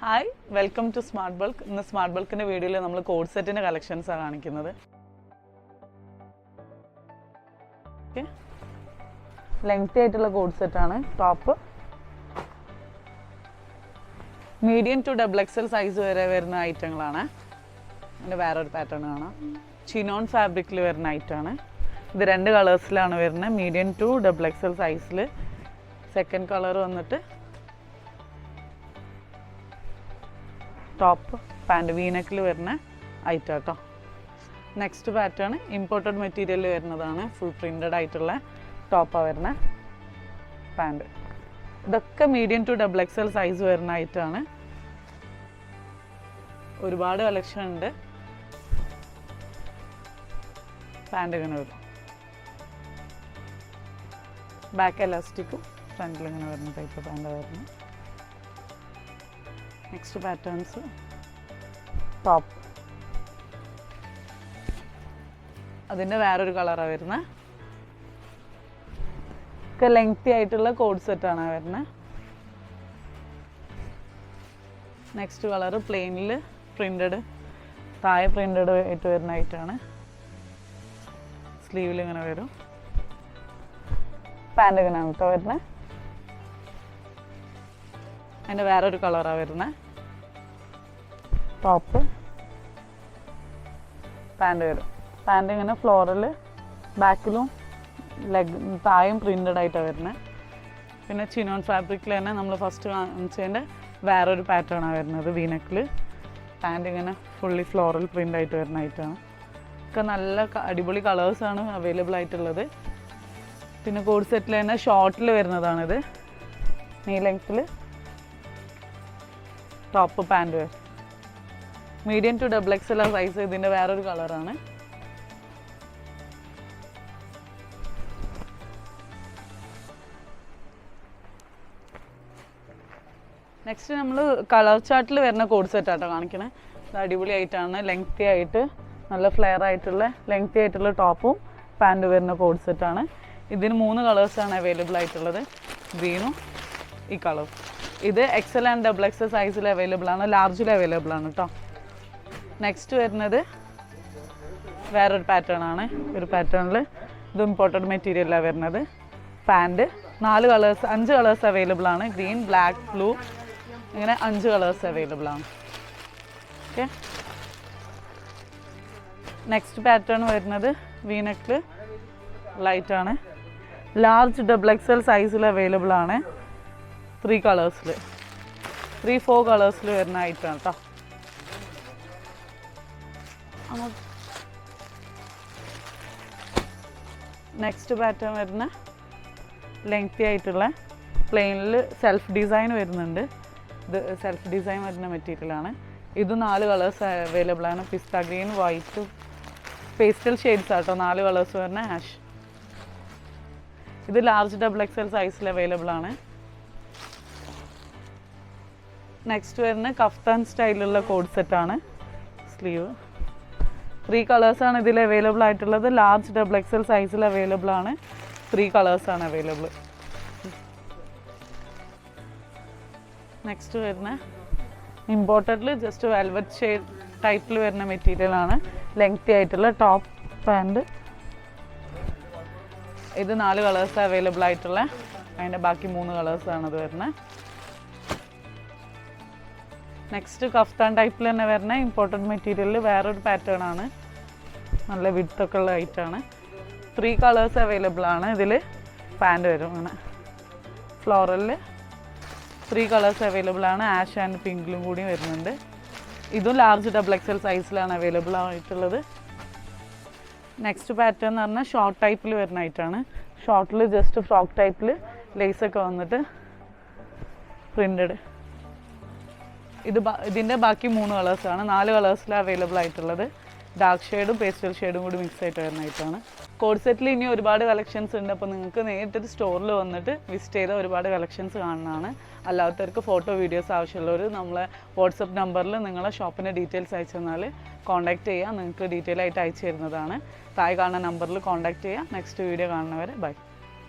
Hi welcome to smart bulk. ഇന്ന് smart ബൾക്കിൻ്റെ വീഡിയോയിൽ നമ്മൾ കോഡ് സെറ്റിൻ്റെ കളക്ഷൻസാണ് കാണിക്കുന്നത്. ഓക്കെ, ലെങ്തി ആയിട്ടുള്ള കോഡ് സെറ്റാണ്. Top medium to double XL size വരെ വരുന്ന ഐറ്റങ്ങളാണ്. അതിൻ്റെ വേറൊരു പാറ്റേൺ കാണാം. ചിനോൺ ഫാബ്രിക്കിൽ വരുന്ന ഐറ്റമാണ്. ഇത് രണ്ട് കളേഴ്സിലാണ് വരുന്നത്. മീഡിയം ടു ഡബിൾ എക്സൽ സൈസിൽ. സെക്കൻഡ് കളർ വന്നിട്ട് ടോപ്പ് പാൻറ് വീനെക്കിൽ വരുന്ന ഐറ്റം കേട്ടോ. നെക്സ്റ്റ് പാറ്റേൺ ഇമ്പോർട്ടഡ് മെറ്റീരിയൽ വരുന്നതാണ്. ഫുൾ പ്രിൻറ്റഡ് ആയിട്ടുള്ള ടോപ്പാണ് വരുന്ന പാൻറ്. ഇതൊക്കെ medium to double XL size വരുന്ന ഐറ്റമാണ്. ഒരുപാട് കളക്ഷൻ ഉണ്ട്. പാൻറ് ഇങ്ങനെ വരും. ബാക്ക് എലാസ്റ്റിക്കും ഫ്രണ്ടിൽ ഇങ്ങനെ വരുന്ന ടൈപ്പ് പാൻറ് വരുന്നു. നെക്സ്റ്റ് പാറ്റേൺസ് ടോപ്പ്, അതിൻ്റെ വേറൊരു കളറാണ് വരുന്നത്. ഒക്കെ ലെങ്തി ആയിട്ടുള്ള കോഡ് സെറ്റാണ് വരുന്നത്. നെക്സ്റ്റ് കളറ് പ്ലെയിനിൽ പ്രിൻറ്റഡ്, താഴെ പ്രിൻറ്റഡ് ആയിട്ട് വരുന്ന ഐറ്റാണ്. സ്ലീവിൽ ഇങ്ങനെ വരും. പാൻറ് ഇങ്ങനെയാണ് കേട്ടോ വരുന്നത്. അതിൻ്റെ വേറൊരു കളറാണ് വരുന്നത്. ടോപ്പ് പാൻറ് വരും. പാൻറ് ഇങ്ങനെ ഫ്ലോറൽ, ബാക്കിലും താഴെയും പ്രിൻറ്റഡ് ആയിട്ടാണ് വരുന്നത്. പിന്നെ ചിനോൺ ഫാബ്രിക്കിൽ തന്നെ നമ്മൾ ഫസ്റ്റ് കാണിച്ചതിൻ്റെ വേറൊരു പാറ്റേണാണ് വരുന്നത്. വീനെക്കിൽ പാൻറ് ഇങ്ങനെ ഫുള്ളി ഫ്ലോറൽ പ്രിൻ്റ് ആയിട്ട് വരുന്ന ഐറ്റമാണ്. ഒക്കെ നല്ല അടിപൊളി കളേഴ്സാണ് അവൈലബിൾ ആയിട്ടുള്ളത്. പിന്നെ കോഡ് സെറ്റിൽ തന്നെ ഷോർട്ടിൽ വരുന്നതാണിത്. നീ ലെങ്ത്തിൽ ടോപ്പ് പാൻറ് വരും. Medium to double XL size. ഇതിൻ്റെ വേറൊരു കളറാണ്. നെക്സ്റ്റ് നമ്മൾ കളർ ചാർട്ടിൽ വരുന്ന കോഡ് സെറ്റാട്ടോ കാണിക്കണേ. അടിപൊളിയായിട്ടാണ്. ലെങ്തി ആയിട്ട് നല്ല ഫ്ലെയർ ആയിട്ടുള്ള ലെങ്തി ആയിട്ടുള്ള ടോപ്പും പാൻറ് വരുന്ന കോഡ് സെറ്റാണ്. ഇതിന് 3 കളേഴ്സാണ് അവൈലബിൾ ആയിട്ടുള്ളത്. ഗ്രീനും ഈ കളറും. ഇത് എക്സൽ ആൻഡ് ഡബിൾ എക്സൽ സൈസിൽ അവൈലബിൾ ആണ്. ലാർജിൽ അവൈലബിൾ ആണ് കേട്ടോ. നെക്സ്റ്റ് വരുന്നത് വേറൊരു പാറ്റേൺ ആണ്. ഒരു പാറ്റേണിൽ ഇത് ഇമ്പോർട്ടഡ് മെറ്റീരിയലാണ് വരുന്നത്. പാൻറ് 5 കളേഴ്സ് അവൈലബിൾ ആണ്. ഗ്രീൻ, ബ്ലാക്ക്, ബ്ലൂ, ഇങ്ങനെ 5 കളേഴ്സ് അവൈലബിൾ ആണ്. ഓക്കെ, നെക്സ്റ്റ് പാറ്റേൺ വരുന്നത് വീനെക്കിൽ ലൈറ്റാണ്. ലാർജ് ഡബിൾ എക്സൽ സൈസിൽ അവൈലബിൾ ആണ്. 3 കളേഴ്സിൽ 3-4 കളേഴ്സിൽ വരുന്ന ഐറ്റമാണ് കേട്ടോ. നെക്സ്റ്റ് പാറ്റേൺ വരുന്ന ലെങ്തി ആയിട്ടുള്ള പ്ലെയിനിൽ സെൽഫ് ഡിസൈൻ വരുന്നുണ്ട്. ഇത് സെൽഫ് ഡിസൈൻ വരുന്ന മെറ്റീരിയലാണ്. ഇത് 4 കളേഴ്സ് അവൈലബിൾ ആണ്. പിസ്ത ഗ്രീൻ, വൈറ്റ്, പേസ്റ്റൽ ഷെയ്ഡ്സ് ആട്ടോ. 4 കളേഴ്സ് വരുന്ന ആഷ്. ഇത് ലാർജ് ഡബിൾ എക്സൽ സൈസിൽ അവൈലബിൾ ആണ്. നെക്സ്റ്റ് വരുന്ന കഫ്താൻ സ്റ്റൈലുള്ള കോഡ് സെറ്റാണ്. സ്ലീവ് 3 കളേഴ്സാണ് ഇതിൽ അവൈലബിൾ ആയിട്ടുള്ളത്. ലാർജ് ഡബിൾ എക്സൽ സൈസിൽ അവൈലബിൾ ആണ്. 3 കളേഴ്സാണ് അവൈലബിൾ. നെക്സ്റ്റ് വരുന്ന ഇമ്പോർട്ടഡിൽ ജസ്റ്റ് വെൽവെറ്റ് ഷെയ്ഡ് ടൈപ്പിൽ വരുന്ന മെറ്റീരിയലാണ്. ലെങ്തി ആയിട്ടുള്ള ടോപ്പ് പാൻറ്. ഇത് 4 കളേഴ്സ് അവൈലബിൾ ആയിട്ടുള്ള. അതിൻ്റെ ബാക്കി 3 കളേഴ്സാണ് ഇത് വരുന്നത്. നെക്സ്റ്റ് കഫ്താൻ ടൈപ്പിൽ തന്നെ വരുന്ന ഇമ്പോർട്ടൻറ്റ് മെറ്റീരിയലിൽ വേറൊരു പാറ്റേൺ ആണ്. നല്ല വിഡ്ത്തൊക്കെ ഉള്ള ഐറ്റാണ്. 3 കളേഴ്സ് അവൈലബിൾ ആണ്. ഇതിൽ പാൻറ് വരും അങ്ങനെ ഫ്ലോറലിൽ. 3 കളേഴ്സ് അവൈലബിൾ ആണ്. ആഷ് ആൻഡ് പിങ്കിലും കൂടി വരുന്നുണ്ട്. ഇതും ലാർജ് ഡബിൾ എക്സൽ സൈസിലാണ് അവൈലബിൾ ആയിട്ടുള്ളത്. നെക്സ്റ്റ് പാറ്റേൺ എന്ന് പറഞ്ഞാൽ ഷോർട്ട് ടൈപ്പിൽ വരുന്ന ഐറ്റാണ്. ഷോർട്ടിൽ ജസ്റ്റ് ഫ്രോക്ക് ടൈപ്പിൽ ലേസൊക്കെ വന്നിട്ട് പ്രിൻറ്റഡ്. ഇതിൻ്റെ ബാക്കി 3 കളേഴ്സാണ്. 4 കളേഴ്സിലാണ് അവൈലബിൾ ആയിട്ടുള്ളത്. ഡാർക്ക് ഷെയ്ഡും പേസ്റ്റൽ ഷെയ്ഡും കൂടി മിക്സ് ആയിട്ട് വരുന്നതായിട്ടാണ്. കോഡ് സെറ്റിൽ ഇനി ഒരുപാട് കളക്ഷൻസ് ഉണ്ട്. അപ്പോൾ നിങ്ങൾക്ക് നേരിട്ട് സ്റ്റോറിൽ വന്നിട്ട് വിസിറ്റ് ചെയ്ത ഒരുപാട് കളക്ഷൻസ് കാണുന്നതാണ്. അല്ലാത്തവർക്ക് ഫോട്ടോ വീഡിയോസ് ആവശ്യമുള്ളവർ നമ്മളെ വാട്സപ്പ് നമ്പറിൽ നിങ്ങളെ ഷോപ്പിൻ്റെ ഡീറ്റെയിൽസ് അയച്ചു തന്നാൽ കോൺടാക്റ്റ് ചെയ്യുക. നിങ്ങൾക്ക് ഡീറ്റെയിൽ ആയിട്ട് അയച്ചു തരുന്നതാണ്. താഴെ കാണുന്ന നമ്പറിൽ കോൺടാക്റ്റ് ചെയ്യുക. നെക്സ്റ്റ് വീഡിയോ കാണുന്നവരെ ബൈ.